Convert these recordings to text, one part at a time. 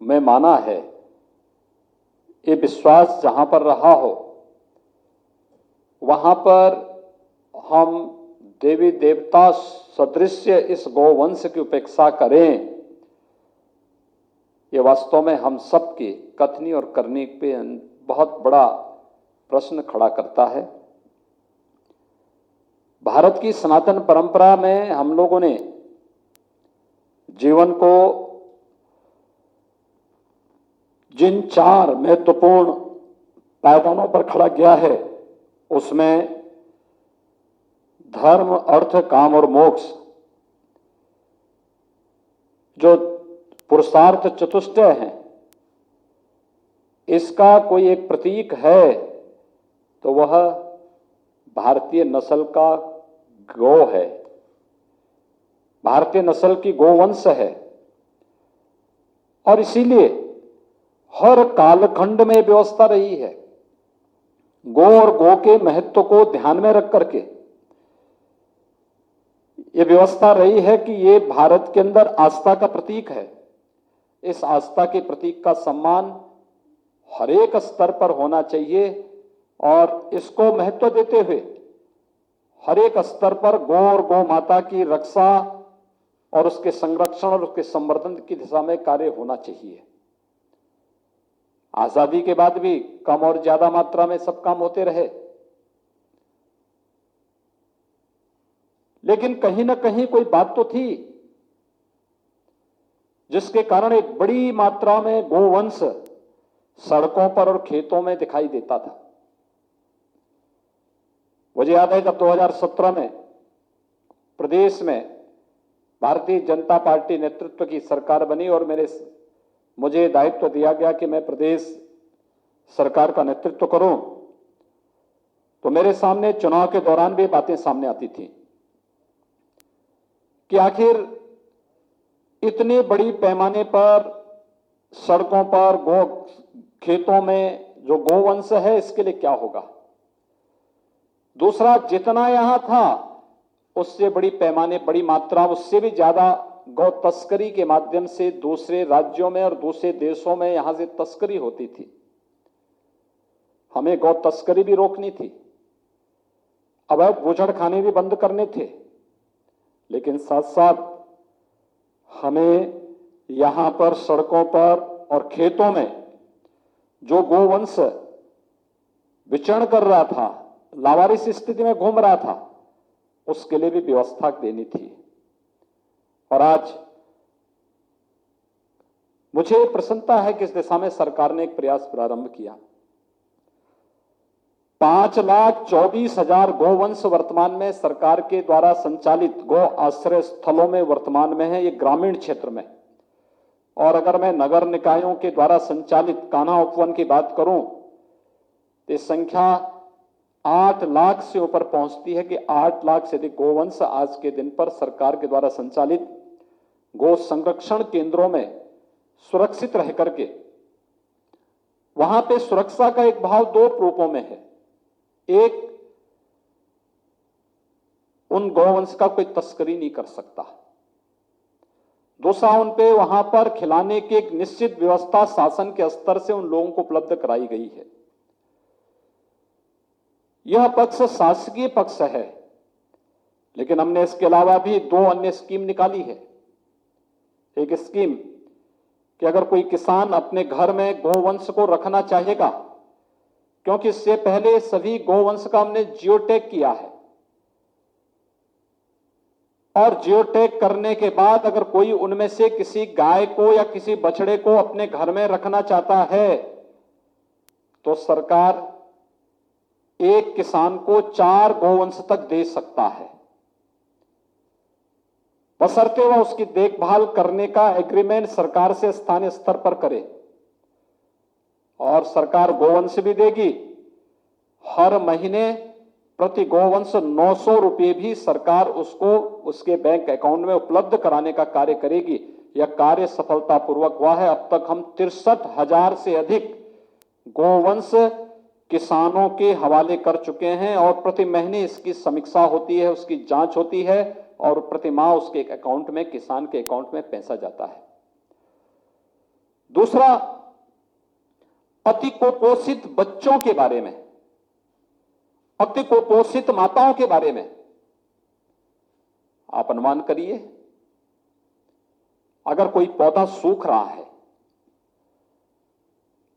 में माना है, ये विश्वास जहां पर रहा हो वहां पर हम देवी देवता सदृश्य इस गौवंश की उपेक्षा करें, ये वास्तव में हम सबकी कथनी और करनी पे बहुत बड़ा प्रश्न खड़ा करता है। भारत की सनातन परंपरा में हम लोगों ने जीवन को जिन 4 महत्वपूर्ण पायदानों पर खड़ा किया है, उसमें धर्म, अर्थ, काम और मोक्ष, जो पुरुषार्थ चतुष्टय है, इसका कोई एक प्रतीक है तो वह भारतीय नस्ल का गौ है, भारतीय नस्ल की गोवंश है। और इसीलिए हर कालखंड में व्यवस्था रही है, गौ और गौ के महत्व को ध्यान में रख करके ये व्यवस्था रही है कि ये भारत के अंदर आस्था का प्रतीक है। इस आस्था के प्रतीक का सम्मान हर एक स्तर पर होना चाहिए और इसको महत्व देते हुए हर एक स्तर पर गौ और गौ माता की रक्षा और उसके संरक्षण और उसके संवर्धन की दिशा में कार्य होना चाहिए। आजादी के बाद भी कम और ज्यादा मात्रा में सब काम होते रहे, लेकिन कहीं ना कहीं कोई बात तो थी जिसके कारण एक बड़ी मात्रा में गोवंश सड़कों पर और खेतों में दिखाई देता था। मुझे याद है जब 2017 में प्रदेश में भारतीय जनता पार्टी नेतृत्व की सरकार बनी और मुझे दायित्व दिया गया कि मैं प्रदेश सरकार का नेतृत्व करूं, तो मेरे सामने चुनाव के दौरान भी बातें सामने आती थी कि आखिर इतने बड़ी पैमाने पर सड़कों पर खेतों में जो गोवंश है इसके लिए क्या होगा। दूसरा, जितना यहां था उससे बड़ी पैमाने, बड़ी मात्रा, उससे भी ज्यादा गौ तस्करी के माध्यम से दूसरे राज्यों में और दूसरे देशों में यहां से तस्करी होती थी। हमें गौ तस्करी भी रोकनी थी, अवैध बूचड़खाने भी बंद करने थे, लेकिन साथ साथ हमें यहां पर सड़कों पर और खेतों में जो गोवंश विचरण कर रहा था, लावारिस स्थिति में घूम रहा था, उसके लिए भी व्यवस्था देनी थी। और आज मुझे प्रसन्नता है कि इस दिशा में सरकार ने एक प्रयास प्रारंभ किया। 5,24,000 गोवंश वर्तमान में सरकार के द्वारा संचालित गौ आश्रय स्थलों में वर्तमान में है, ये ग्रामीण क्षेत्र में। और अगर मैं नगर निकायों के द्वारा संचालित कान्हा उपवन की बात करूं तो ये संख्या 8 लाख से ऊपर पहुंचती है कि 8 लाख से अधिक गोवंश आज के दिन पर सरकार के द्वारा संचालित गौ संरक्षण केंद्रों में सुरक्षित रह करके, वहां पे सुरक्षा का एक भाव 2 रूपों में है। एक, उन गौवंश का कोई तस्करी नहीं कर सकता। दूसरा, उन पे वहां पर खिलाने की एक निश्चित व्यवस्था शासन के स्तर से उन लोगों को उपलब्ध कराई गई है। यह पक्ष शासकीय पक्ष है, लेकिन हमने इसके अलावा भी 2 अन्य स्कीम निकाली है। एक स्कीम कि अगर कोई किसान अपने घर में गोवंश को रखना चाहेगा, क्योंकि इससे पहले सभी गोवंश का हमने जियोटैग किया है, और जियोटैग करने के बाद अगर कोई उनमें से किसी गाय को या किसी बछड़े को अपने घर में रखना चाहता है तो सरकार एक किसान को 4 गोवंश तक दे सकता है, बशर्ते वह उसकी देखभाल करने का एग्रीमेंट सरकार से स्थानीय स्तर पर करे। और सरकार गोवंश भी देगी, हर महीने प्रति गोवंश 900 रुपये भी सरकार उसको उसके बैंक अकाउंट में उपलब्ध कराने का कार्य करेगी। यह कार्य सफलतापूर्वक हुआ है। अब तक हम 63,000 से अधिक गोवंश किसानों के हवाले कर चुके हैं और प्रति महीने इसकी समीक्षा होती है, उसकी जांच होती है और प्रति माह उसके अकाउंट में, किसान के अकाउंट में पैसा जाता है। दूसरा, अति कुपोषित बच्चों के बारे में, अति कुपोषित माताओं के बारे में आप अनुमान करिए, अगर कोई पौधा सूख रहा है,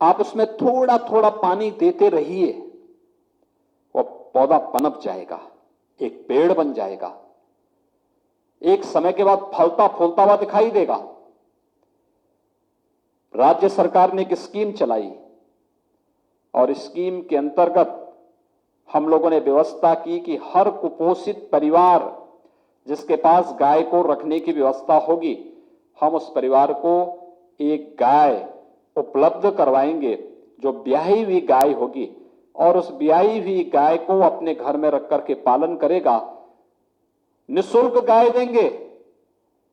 आप उसमें थोड़ा थोड़ा पानी देते रहिए, वो पौधा पनप जाएगा, एक पेड़ बन जाएगा, एक समय के बाद फलता फूलता हुआ दिखाई देगा। राज्य सरकार ने एक स्कीम चलाई और स्कीम के अंतर्गत हम लोगों ने व्यवस्था की कि हर कुपोषित परिवार जिसके पास गाय को रखने की व्यवस्था होगी, हम उस परिवार को एक गाय उपलब्ध करवाएंगे जो ब्याही हुई गाय होगी, और उस ब्याही हुई गाय को अपने घर में रख करके पालन करेगा, निःशुल्क गाय देंगे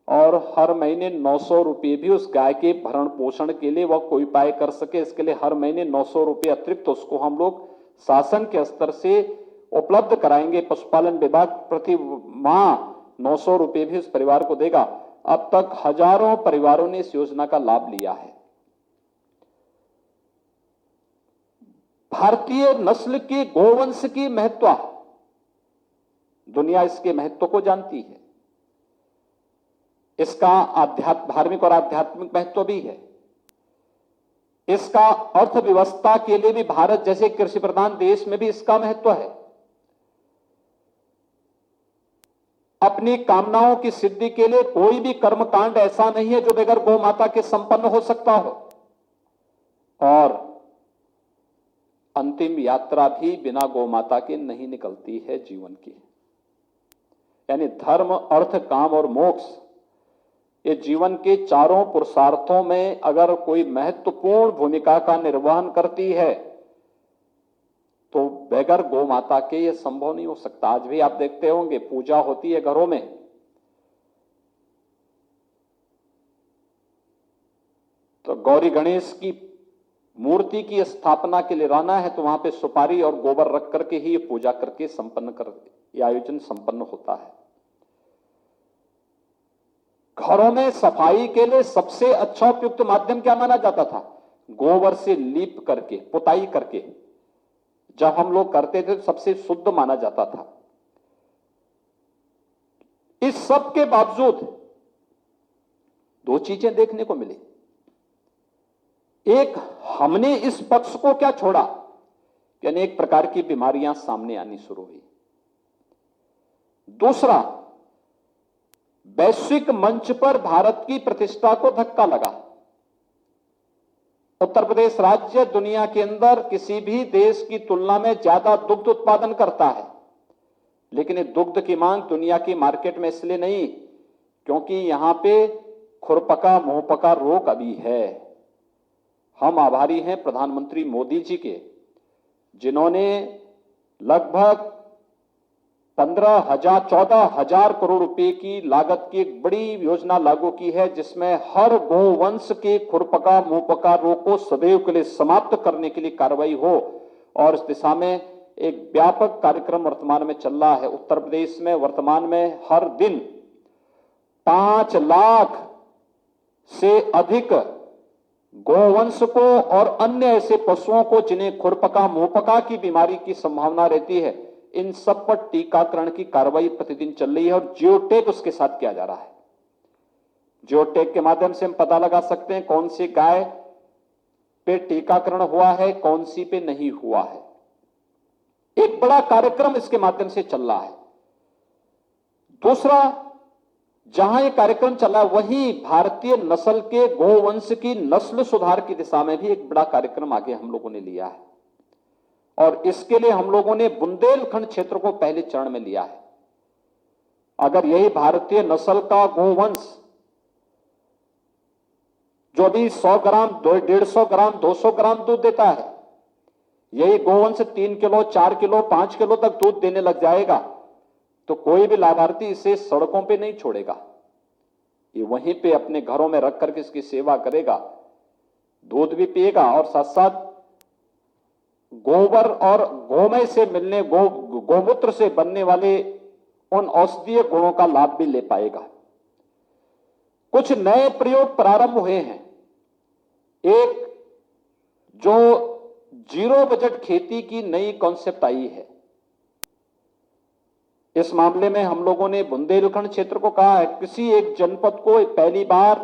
और हर महीने 900 रुपये भी उस गाय के भरण पोषण के लिए वह कोई उपाय कर सके, इसके लिए हर महीने 900 रुपये अतिरिक्त उसको हम लोग शासन के स्तर से उपलब्ध कराएंगे। पशुपालन विभाग प्रति माह 900 रुपये भी उस परिवार को देगा। अब तक हजारों परिवारों ने इस योजना का लाभ लिया है। भारतीय नस्ल के गोवंश की महत्व, दुनिया इसके महत्व को जानती है। इसका धार्मिक और आध्यात्मिक महत्व भी है। इसका अर्थव्यवस्था के लिए भी, भारत जैसे कृषि प्रधान देश में भी इसका महत्व है। अपनी कामनाओं की सिद्धि के लिए कोई भी कर्मकांड ऐसा नहीं है जो बगैर गौ माता के संपन्न हो सकता हो, और अंतिम यात्रा भी बिना गौ माता के नहीं निकलती है जीवन की। यानी धर्म, अर्थ, काम और मोक्ष, ये जीवन के चारों पुरुषार्थों में अगर कोई महत्वपूर्ण भूमिका का निर्वहन करती है तो बगैर गौ माता के ये संभव नहीं हो सकता। आज भी आप देखते होंगे पूजा होती है घरों में, तो गौरी गणेश की मूर्ति की स्थापना के लिए लाना है तो वहां पे सुपारी और गोबर रख करके ही ये पूजा करके ये आयोजन संपन्न होता है। घरों में सफाई के लिए सबसे अच्छा उपयुक्त माध्यम क्या माना जाता था? गोबर से लीप करके, पुताई करके जब हम लोग करते थे तो सबसे शुद्ध माना जाता था। इस सब के बावजूद दो चीजें देखने को मिली। एक, हमने इस पक्ष को क्या छोड़ा कि अनेक प्रकार की बीमारियां सामने आनी शुरू हुई। दूसरा, वैश्विक मंच पर भारत की प्रतिष्ठा को धक्का लगा। उत्तर प्रदेश राज्य दुनिया के अंदर किसी भी देश की तुलना में ज्यादा दुग्ध उत्पादन करता है, लेकिन ये दुग्ध की मांग दुनिया की मार्केट में इसलिए नहीं क्योंकि यहां पे खुरपका मुंहपका रोग अभी है। हम आभारी हैं प्रधानमंत्री मोदी जी के, जिन्होंने लगभग 14,000 करोड़ रुपए की लागत की एक बड़ी योजना लागू की है, जिसमें हर गोवंश के खुरपका मुंहपका रोग को सदैव के लिए समाप्त करने के लिए कार्रवाई हो, और इस दिशा में एक व्यापक कार्यक्रम वर्तमान में चल रहा है। उत्तर प्रदेश में वर्तमान में हर दिन 5 लाख से अधिक गोवंश को और अन्य ऐसे पशुओं को जिन्हें खुरपका मुंहपका की बीमारी की संभावना रहती है, इन सब पर टीकाकरण की कार्रवाई प्रतिदिन चल रही है और जियोटेक उसके साथ किया जा रहा है। जियोटेक के माध्यम से हम पता लगा सकते हैं कौन सी गाय पे टीकाकरण हुआ है, कौन सी पे नहीं हुआ है। एक बड़ा कार्यक्रम इसके माध्यम से चल रहा है। दूसरा, जहां ये कार्यक्रम चला वहीं भारतीय नस्ल के गोवंश की नस्ल सुधार की दिशा में भी एक बड़ा कार्यक्रम आगे हम लोगों ने लिया है, और इसके लिए हम लोगों ने बुंदेलखंड क्षेत्र को पहले चरण में लिया है। अगर यही भारतीय नस्ल का गोवंश जो भी 100 ग्राम, 150 ग्राम, 200 ग्राम दूध देता है, यही गोवंश 3 किलो, 4 किलो, 5 किलो तक दूध देने लग जाएगा तो कोई भी लाभार्थी इसे सड़कों पे नहीं छोड़ेगा। ये वहीं पे अपने घरों में रख करके इसकी सेवा करेगा, दूध भी पिएगा और साथ साथ गोबर और गोमय से मिलने गोमूत्र से बनने वाले उन औषधीय गुणों का लाभ भी ले पाएगा। कुछ नए प्रयोग प्रारंभ हुए हैं। एक जो जीरो बजट खेती की नई कॉन्सेप्ट आई है, इस मामले में हम लोगों ने बुंदेलखंड क्षेत्र को कहा है, किसी एक जनपद को पहली बार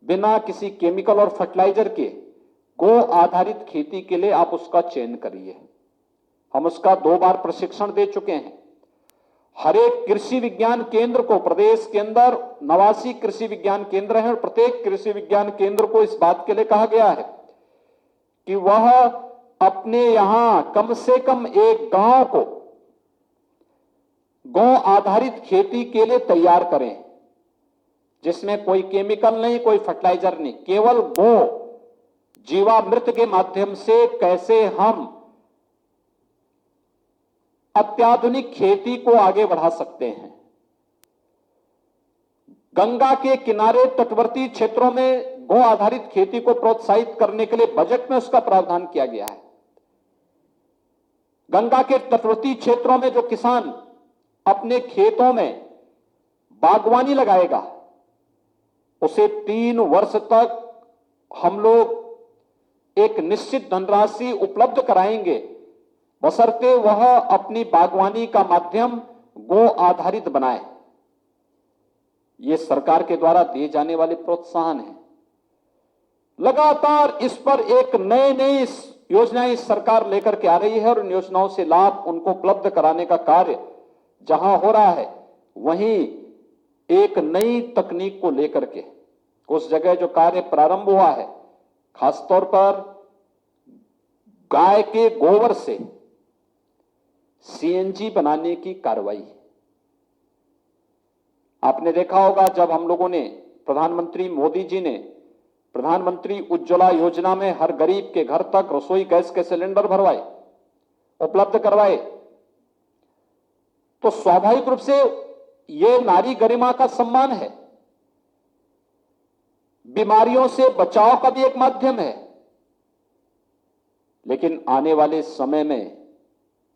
बिना किसी केमिकल और फर्टिलाइजर के गो आधारित खेती के लिए आप उसका चयन करिए। हम उसका 2 बार प्रशिक्षण दे चुके हैं। हर एक कृषि विज्ञान केंद्र को, प्रदेश के अंदर 89 कृषि विज्ञान केंद्र हैं और प्रत्येक कृषि विज्ञान केंद्र को इस बात के लिए कहा गया है कि वह अपने यहां कम से कम एक गांव को गौ आधारित खेती के लिए तैयार करें, जिसमें कोई केमिकल नहीं, कोई फर्टिलाइजर नहीं, केवल गो जीवामृत के माध्यम से कैसे हम अत्याधुनिक खेती को आगे बढ़ा सकते हैं। गंगा के किनारे तटवर्ती क्षेत्रों में गौ आधारित खेती को प्रोत्साहित करने के लिए बजट में उसका प्रावधान किया गया है। गंगा के तटवर्ती क्षेत्रों में जो किसान अपने खेतों में बागवानी लगाएगा, उसे 3 वर्ष तक हम लोग एक निश्चित धनराशि उपलब्ध कराएंगे, बशर्ते वह अपनी बागवानी का माध्यम गो आधारित बनाए। ये सरकार के द्वारा दिए जाने वाले प्रोत्साहन है। लगातार इस पर एक नई योजनाएं सरकार लेकर के आ रही है और उन योजनाओं से लाभ उनको उपलब्ध कराने का कार्य जहां हो रहा है, वहीं एक नई तकनीक को लेकर के उस जगह जो कार्य प्रारंभ हुआ है, खासतौर पर गाय के गोबर से सीएनजी बनाने की कार्रवाई। आपने देखा होगा जब हम लोगों ने, प्रधानमंत्री मोदी जी ने प्रधानमंत्री उज्ज्वला योजना में हर गरीब के घर तक रसोई गैस के सिलेंडर भरवाए, उपलब्ध करवाए, तो स्वाभाविक रूप से यह नारी गरिमा का सम्मान है, बीमारियों से बचाव का भी एक माध्यम है। लेकिन आने वाले समय में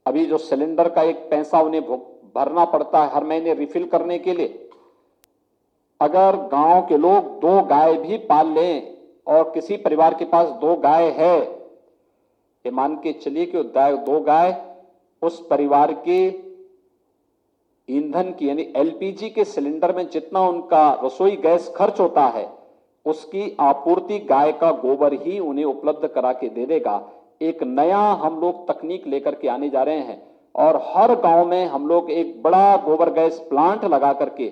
अभी जो सिलेंडर का एक पैसा उन्हें भरना पड़ता है हर महीने रिफिल करने के लिए, अगर गांव के लोग 2 गाय भी पाल लें और किसी परिवार के पास 2 गाय है, ये मान के चलिए कि 2 गाय उस परिवार के ईंधन की, यानी एलपीजी के सिलेंडर में जितना उनका रसोई गैस खर्च होता है, उसकी आपूर्ति गाय का गोबर ही उन्हें उपलब्ध करा के दे देगा। एक नया हम लोग तकनीक लेकर के आने जा रहे हैं और हर गांव में हम लोग एक बड़ा गोबर गैस प्लांट लगा करके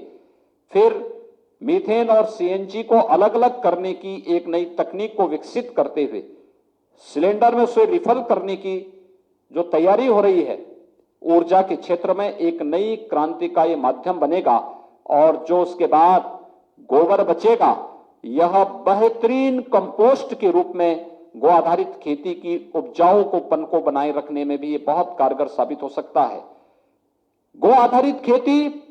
फिर मीथेन और सीएनजी को अलग अलग करने की एक नई तकनीक को विकसित करते हुए सिलेंडर में उसे रिफिल करने की जो तैयारी हो रही है, ऊर्जा के क्षेत्र में एक नई क्रांति का यह माध्यम बनेगा। और जो उसके बाद गोबर बचेगा, यह बेहतरीन कंपोस्ट के रूप में गो आधारित खेती की उपजाऊपन को बनाए रखने में भी ये बहुत कारगर साबित हो सकता है। गो आधारित खेती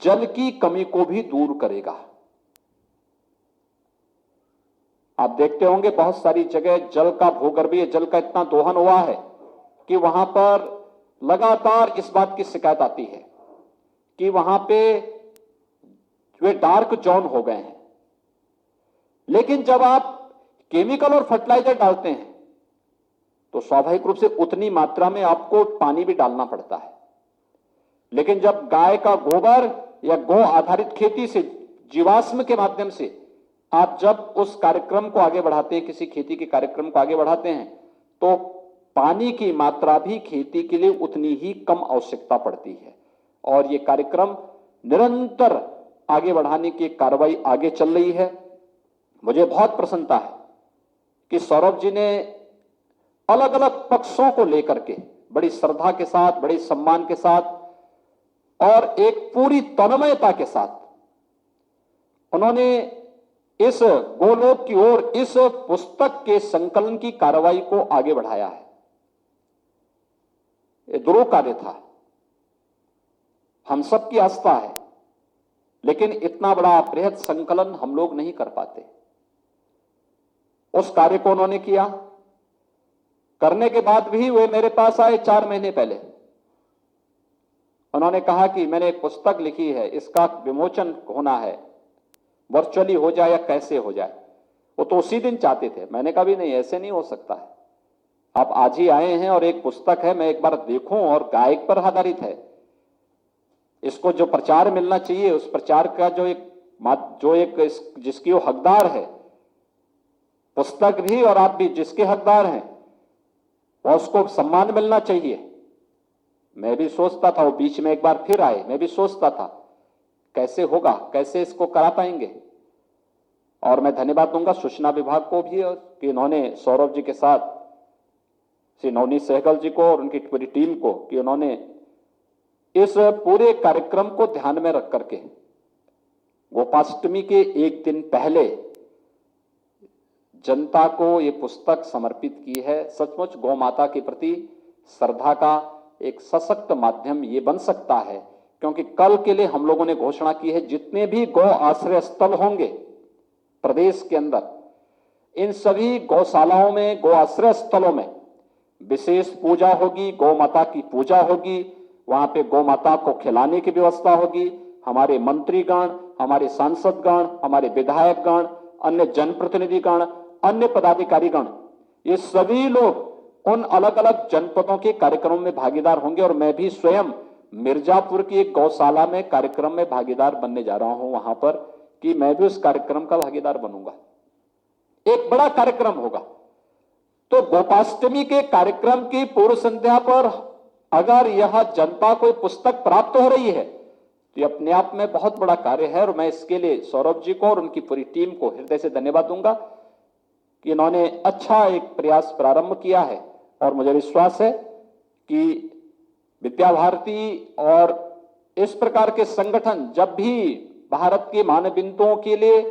जल की कमी को भी दूर करेगा। आप देखते होंगे बहुत सारी जगह जल का, भूगर्भीय जल का इतना दोहन हुआ है कि वहां पर लगातार इस बात की शिकायत आती है कि वहां पे वे डार्क जोन हो गए हैं। लेकिन जब आप केमिकल और फर्टिलाइजर डालते हैं तो स्वाभाविक रूप से उतनी मात्रा में आपको पानी भी डालना पड़ता है। लेकिन जब गाय का गोबर या गौ आधारित खेती से, जीवाश्म के माध्यम से आप जब उस कार्यक्रम को आगे बढ़ाते हैं, किसी खेती के कार्यक्रम को आगे बढ़ाते हैं, तो पानी की मात्रा भी खेती के लिए उतनी ही कम आवश्यकता पड़ती है। और ये कार्यक्रम निरंतर आगे बढ़ाने की कार्रवाई आगे चल रही है। मुझे बहुत प्रसन्नता है कि सौरभ जी ने अलग अलग पक्षों को लेकर के बड़ी श्रद्धा के साथ, बड़े सम्मान के साथ और एक पूरी तन्मयता के साथ उन्होंने इस गोलोक की ओर इस पुस्तक के संकलन की कार्रवाई को आगे बढ़ाया है। ये दुरूह कार्य था, हम सबकी आस्था है, लेकिन इतना बड़ा बृहद संकलन हम लोग नहीं कर पाते। उस कार्य को उन्होंने किया। करने के बाद भी वे मेरे पास आए 4 महीने पहले। उन्होंने कहा कि मैंने एक पुस्तक लिखी है, इसका विमोचन होना है, वर्चुअली हो जाए या कैसे हो जाए। वो तो उसी दिन चाहते थे। मैंने कहा भी नहीं, ऐसे नहीं हो सकता है। आप आज ही आए हैं और एक पुस्तक है, मैं एक बार देखूं, और गायक पर आधारित है। इसको जो प्रचार मिलना चाहिए, उस प्रचार का जो एक जिसकी वो हकदार है, पुस्तक भी और आप भी जिसके हकदार हैं, और उसको सम्मान मिलना चाहिए। मैं भी सोचता था, वो बीच में एक बार फिर आए, मैं भी सोचता था कैसे होगा, कैसे इसको करा पाएंगे। और मैं धन्यवाद दूंगा सूचना विभाग को भी कि इन्होंने सौरभ जी के साथ, श्री नवनीत सहगल जी को और उनकी पूरी टीम को, कि उन्होंने इस पूरे कार्यक्रम को ध्यान में रख करके गोपाष्टमी के एक दिन पहले जनता को ये पुस्तक समर्पित की है। सचमुच गौ माता के प्रति श्रद्धा का एक सशक्त माध्यम ये बन सकता है, क्योंकि कल के लिए हम लोगों ने घोषणा की है, जितने भी गौ आश्रय स्थल होंगे प्रदेश के अंदर, इन सभी गौशालाओं में, गौ आश्रय स्थलों में विशेष पूजा होगी, गौ माता की पूजा होगी। वहां पे गौ माता को खिलाने की व्यवस्था होगी। हमारे मंत्रीगण, हमारे सांसदगण, हमारे विधायकगण, अन्य जनप्रतिनिधिगण, अन्य पदाधिकारीगण, ये सभी लोग उन अलग अलग जनपदों के कार्यक्रमों में भागीदार होंगे। और मैं भी स्वयं मिर्जापुर की एक गौशाला में कार्यक्रम में भागीदार बनने जा रहा हूं, वहां पर कि मैं भी उस कार्यक्रम का भागीदार बनूंगा। एक बड़ा कार्यक्रम होगा। तो गोपाष्टमी के कार्यक्रम की पूर्व संध्या पर अगर यह जनता को पुस्तक प्राप्त हो रही है, तो ये अपने आप में बहुत बड़ा कार्य है। और मैं इसके लिए सौरभ जी को और उनकी पूरी टीम को हृदय से धन्यवाद दूंगा कि इन्होंने अच्छा एक प्रयास प्रारंभ किया है। और मुझे विश्वास है कि विद्या भारती और इस प्रकार के संगठन जब भी भारत के मानबिंदुओं के लिए,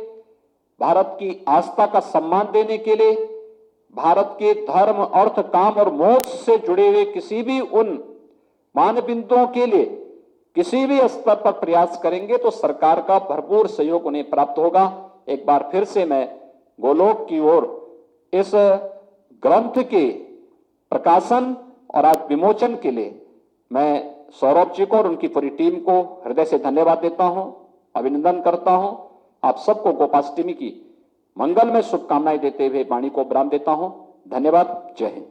भारत की आस्था का सम्मान देने के लिए, भारत के धर्म, अर्थ, काम और मोक्ष से जुड़े हुए किसी भी उन मानबिंदुओं के लिए किसी भी स्तर पर प्रयास करेंगे, तो सरकार का भरपूर सहयोग उन्हें प्राप्त होगा। एक बार फिर से मैं गोलोक की ओर इस ग्रंथ के प्रकाशन और आज विमोचन के लिए मैं सौरभ जी को और उनकी पूरी टीम को हृदय से धन्यवाद देता हूं, अभिनंदन करता हूं। आप सबको गोपाष्टमी की मंगलमय शुभकामनाएं देते हुए वाणी को विराम देता हूं। धन्यवाद। जय हिंद।